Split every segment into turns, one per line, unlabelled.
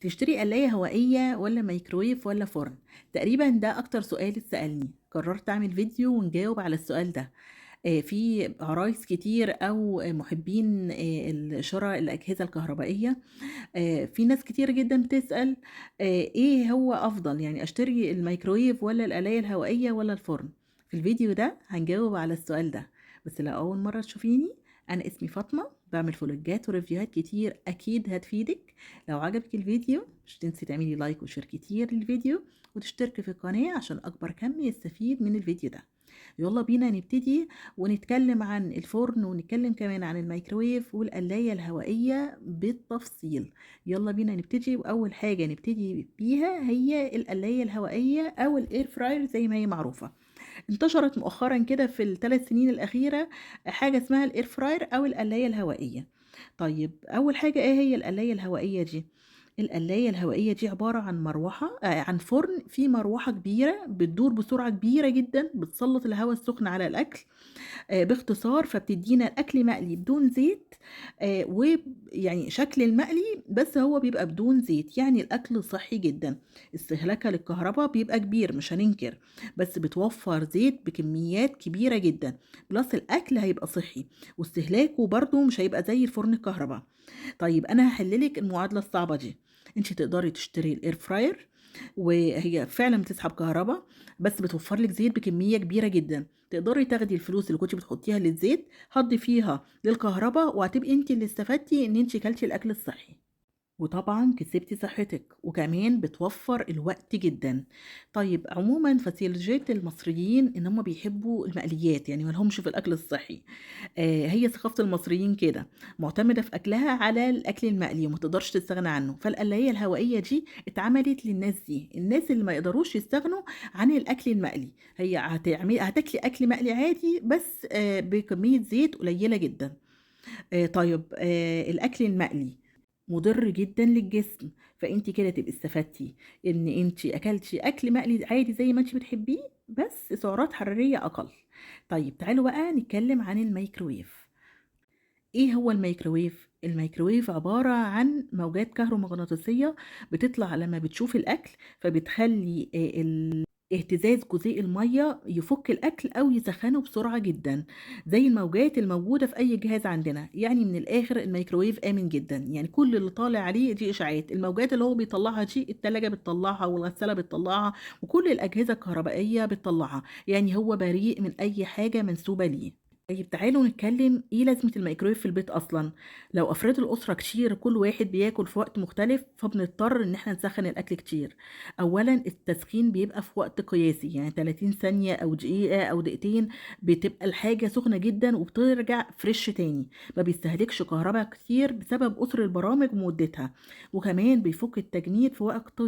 تشتري قلاية هوائية ولا ميكرويف ولا فرن؟ تقريبا ده أكتر سؤال اتسألني. قررت أعمل فيديو ونجاوب على السؤال ده. في عرايس كتير أو محبين شراء الأجهزة الكهربائية. في ناس كتير جدا بتسأل إيه هو أفضل، يعني أشتري الميكرويف ولا القلاية الهوائية ولا الفرن. في الفيديو ده هنجاوب على السؤال ده. بس لو أول مرة تشوفيني، أنا اسمي فاطمة، بعمل فلوجات وريفيوهات كتير أكيد هتفيدك. لو عجبك الفيديو مش تنسي تعملي لايك وشير كتير للفيديو، وتشتركي في القناة عشان أكبر كم يستفيد من الفيديو ده. يلا بينا نبتدي ونتكلم عن الفرن، ونتكلم كمان عن الميكرويف والقلاية الهوائية بالتفصيل. يلا بينا نبتدي، وأول حاجة نبتدي بيها هي القلاية الهوائية أو الإير فراير زي ما هي معروفة. انتشرت مؤخرا كده في الثلاث سنين الأخيرة حاجة اسمها الإير فراير أو القلاية الهوائية. طيب أول حاجة إيه هي القلاية الهوائية دي؟ القلاية الهوائية دي عبارة عن مروحة عن فرن فيه مروحة كبيرة بتدور بسرعة كبيرة جدا، بتسلط الهواء السخن على الأكل. باختصار فبتدينا الأكل مقلي بدون زيت. ويعني شكل المقلي بس هو بيبقى بدون زيت، يعني الأكل صحي جدا. استهلاكها للكهرباء بيبقى كبير مش هننكر، بس بتوفر زيت بكميات كبيرة جدا. بلس الأكل هيبقى صحي، واستهلاكه برضو مش هيبقى زي الفرن الكهرباء. طيب انا هحللك المعادله الصعبه دي. انت تقدري تشتري الاير فراير، وهي فعلا بتسحب كهرباء بس بتوفر لك زيت بكميه كبيره جدا. تقدري تاخدي الفلوس اللي كنت بتحطيها للزيت، هتضيفيها للكهرباء، وهتبقي انت اللي استفدتي ان انت كلتي الاكل الصحي. وطبعا كسبتي صحتك، وكمان بتوفر الوقت جدا. طيب عموما فسيولوجية المصريين ان هم بيحبوا المقليات، يعني ملهمش في الاكل الصحي. هي ثقافة المصريين كده، معتمدة في اكلها على الاكل المقلي وما تقدرش تستغنى عنه. فالقلاية الهوائية دي اتعملت للناس دي، الناس اللي ما يقدروش يستغنوا عن الاكل المقلي. هي هتاكلي اكل مقلي عادي بس بكمية زيت قليلة جدا. طيب الاكل المقلي مضر جدا للجسم، فانت كده تبقي استفدتي ان انت اكلتي اكل مقلي عادي زي ما انت بتحبيه، بس سعرات حرارية اقل. طيب تعالوا بقى نتكلم عن الميكرويف. ايه هو الميكرويف؟ الميكرويف عبارة عن موجات كهرومغناطيسية بتطلع لما بتشوف الاكل، فبتخلي اهتزاز جزيء المية يفك الأكل أو يسخنه بسرعة جدا، زي الموجات الموجودة في أي جهاز عندنا. يعني من الآخر الميكروويف آمن جدا، يعني كل اللي طالع عليه دي إشعاعات. الموجات اللي هو بيطلعها دي التلاجة بتطلعها والغسالة بتطلعها وكل الأجهزة الكهربائية بتطلعها، يعني هو بريء من أي حاجة منسوبة ليه. طيب تعالوا نتكلم ايه لازمة الميكرويف في البيت اصلا. لو افراد الاسرة كتير كل واحد بياكل في وقت مختلف، فبنضطر ان احنا نسخن الاكل كتير. اولا التسخين بيبقى في وقت قياسي، يعني 30 ثانية او دقيقة او دقيقتين، بتبقى الحاجة سخنة جدا وبترجع فريش تاني. ما بيستهلكش كهرباء كتير بسبب قصر البرامج ومدتها. وكمان بيفك التجميد في وقت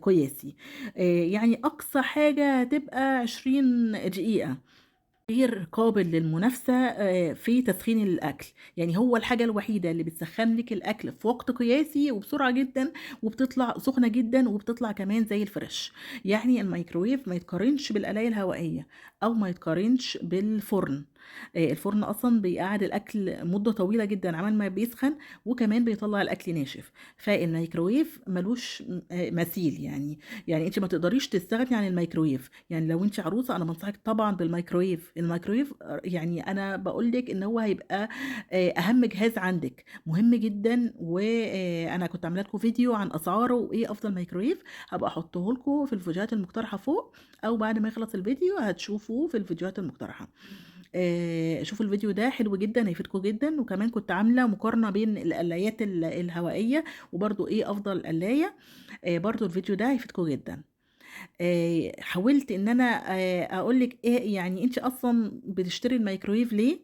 قياسي. يعني اقصى حاجة هتبقى 20 دقيقة. غير قابل للمنافسة في تسخين الأكل، يعني هو الحاجة الوحيدة اللي بتسخن لك الأكل في وقت قياسي وبسرعة جدا، وبتطلع سخنة جدا، وبتطلع كمان زي الفريش. يعني الميكروويف ما يتقارنش بالقلاية الهوائية أو ما يتقارنش بالفرن. الفرن أصلا بيقعد الأكل مدة طويلة جدا عمال ما بيسخن، وكمان بيطلع الأكل ناشف. فالميكروويف ملوش مثيل يعني. يعني انت ما تقدريش تستغني عن الميكرويف. يعني لو انت عروسه انا بنصحك طبعا بالميكرويف. الميكرويف يعني انا بقول لك ان هو هيبقى اهم جهاز عندك، مهم جدا. وانا كنت عامله لكم فيديو عن اسعاره وايه افضل ميكرويف، هبقى احطه لكم في الفيديوهات المقترحه فوق، او بعد ما يخلص الفيديو هتشوفوه في الفيديوهات المقترحه. شوفوا الفيديو ده حلو جدا هيفيدكم جدا. وكمان كنت عامله مقارنه بين القلايات الهوائيه وبرضو ايه افضل قلايه. برضو الفيديو ده هيفيدكم جدا. حاولت ان انا اقول لك ايه، يعني انت اصلا بتشتري الميكرويف ليه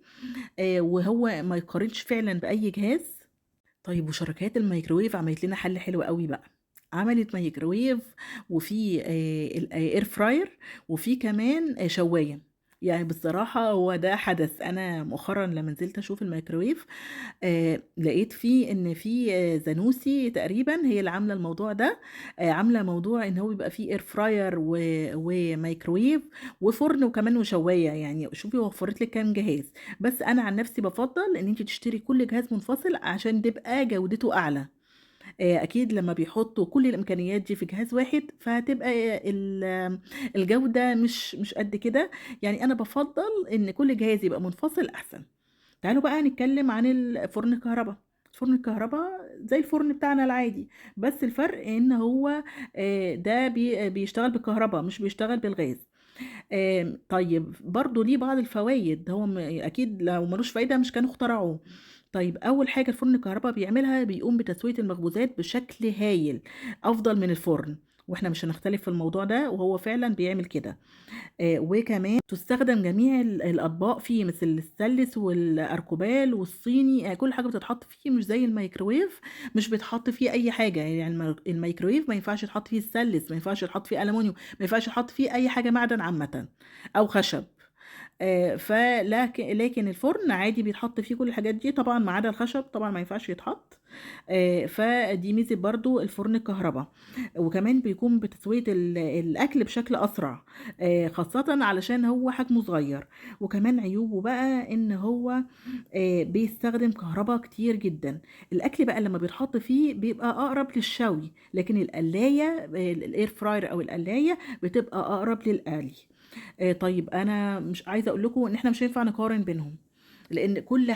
وهو ما يقارنش فعلا باي جهاز. طيب وشركات الميكروويف عملت لنا حل حلو قوي بقى. عملت ميكروويف، وفي الاير فراير، وفي كمان شوايه. يعني بصراحة هو ده حدث. أنا مؤخرا لما نزلت أشوف الميكروويف لقيت فيه إن في زانوسي تقريبا هي اللي عاملة الموضوع ده. عاملة موضوع إن هو بيبقى فيه اير فراير وميكروويف وفرن وكمان وشواية. يعني شوفي وفرت لك كام جهاز. بس انا عن نفسي بفضل ان انت تشتري كل جهاز منفصل عشان تبقى جودته اعلى. أكيد لمّا بيحطّوا كل الإمكانيات دي في جهاز واحد، فهتبقى الجودة مش قد كده، يعني أنا بافضّل إن كل جهاز يبقى منفصل أحسن. تعالوا بقى نتكلم عن الفرن الكهربا. الفرن الكهربا زي الفرن بتاعنا العادي، بس الفرق إن هو ده بيشتغل بالكهربا مش بيشتغل بالغاز. طيب برضه ليه بعض الفوايد، هو أكيد لو ما لوش فايدة مش كانوا اخترعوه. طيب أول حاجة الفرن الكهربا بيعملها بيقوم بتسوية المخبوزات بشكل هايل، أفضل من الفرن، وإحنا مش هنختلف في الموضوع ده، وهو فعلًا بيعمل كده. وكمان تُستخدم جميع الأطباق فيه مثل الستانلس والأركوبال والصيني، كل حاجة بتتحط فيه مش زي الميكروويف، مش بيتحط فيه أي حاجة، يعني الميكروويف ما ينفعش يتحط فيه ستانلس، ما ينفعش يتحط فيه ألمونيوم، ما ينفعش يتحط فيه أي حاجة معدن عامةً أو خشب. لكن الفرن عادي بيتحط فيه كل الحاجات دي، طبعًا ما عدا الخشب طبعًا ما ينفعش يتحط. فدي ميزة برضه الفرن الكهربا، وكمان بيقوم بتسوية الأكل بشكل أسرع، خاصةً علشان هو حجمه صغير، وكمان عيوبه بقى إن هو بيستخدم كهربا كتير جدًا. الأكل بقى لمّا بيتحط فيه بيبقى أقرب للشوي، لكن القلاية الair fryer أو القلاية بتبقى أقرب للقلي. طيب أنا مش عايزة أقول لكم إن إحنا مش هينفع نقارن بينهم، لإن كل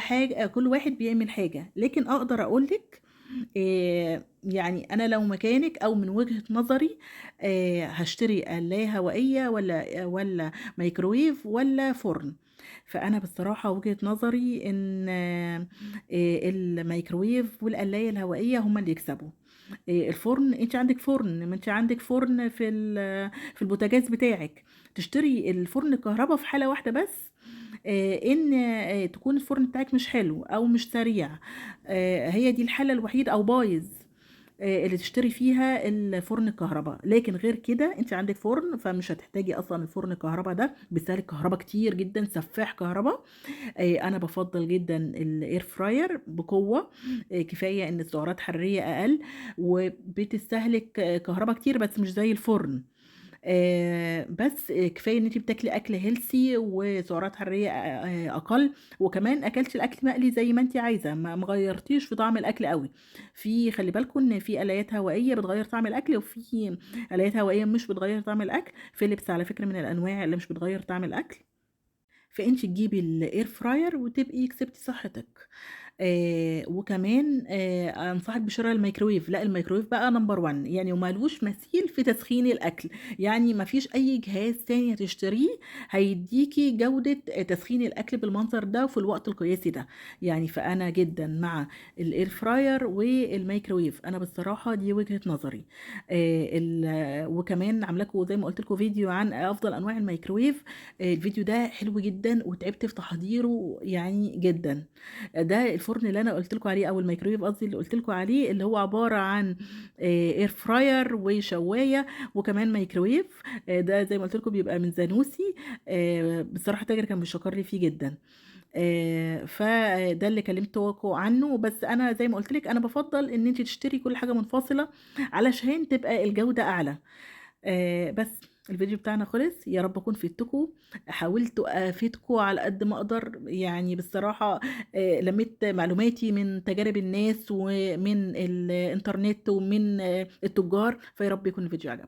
واحد بيعمل حاجة، لكن أقدر أقول لِك يعني أنا لو مكانِك أو من وجهة نظري هاشتري قلاية هوائية والّا ميكروويف والّا فرن. فأنا بصراحة وجهة نظري إن الميكروويف والقلاية الهوائية هُم اللي يكسبوا. الفرن أنتِ عندِك فرن، ما أنتِ عندِك فرن في البوتاجاز بتاعِك، تشتري الفرن الكهربا في حالة واحدة بس، إن تكون الفرن بتاعِك مش حلو أو مش سريع، هي دي الحالة الوحيدة أو بايظ، اللي تشتري فيها الفرن الكهربا، لكن غير كده أنتِ عندِك فرن، فمش هتحتاجي أصلًا الفرن الكهربا ده، بيستهلك كهربا كتير جدًا، سفاح كهربا. أنا بافضّل جدًا الair fryer بقوة، كفاية إن السعرات حرارية أقل، وبتستهلك كهربا كتير بس مش زي الفرن. بس كفاية إن أنتِ بتاكلي أكل healthy وسعرات حرارية أقل، وكمان أكلتِ الأكل مقلي زي ما أنتِ عايزة، ما غيّرتيش في طعم الأكل أوي. خلّي بالكم إن في قلايات هوائية بتغيّر طعم الأكل، وفي قلايات هوائية مش بتغيّر طعم الأكل، philips على فكرة من الأنواع اللي مش بتغيّر طعم الأكل. فأنتِ تجيبي الair fryer وتبقي كسبتِ صحتِك. وكمان أنصحِك بشِرا الميكروويف، لأ الميكروويف بقى number one يعني وما لوش مثيل في تسخين الأكل، يعني ما فيش أي جهاز تاني هتشتريه هيدّيكِ جودة تسخين الأكل بالمنظر ده وفي الوقت القياسي ده، يعني فأنا جدًا مع الair fryer والميكروويف، أنا بصراحة دي وجهة نظري. وكمان عاملة لكم زي ما قُلت لكم فيديو عن أفضل أنواع الميكروويف، الفيديو ده حلو جدًا وتعبت في تحضيره يعني جدًا. ده الفرن اللي أنا قُلت لكم عليه أو الميكروويف قصدي اللي قُلت لكم عليه، اللي هو عبارة عن air fryer وشواية وكمان ميكروويف، ده زي ما قُلت لكم بيبقى من زانوسي، بصراحة التاجر كان بيشكر لي فيه جدًا. فده اللي كلمتكم عنه، بس أنا زي ما قُلت لِك أنا بافضّل إن أنتِ تشتري كل حاجة منفصلة علشان تبقى الجودة أعلى. بس الفيديو بتاعنا خلص، يا رب أكون فدتكم، حاولت أفيدكم على قد ما أقدر، يعني بصراحة لميت معلوماتي من تجارب الناس ومن الإنترنت ومن التجار، فيا رب يكون الفيديو عجبكم.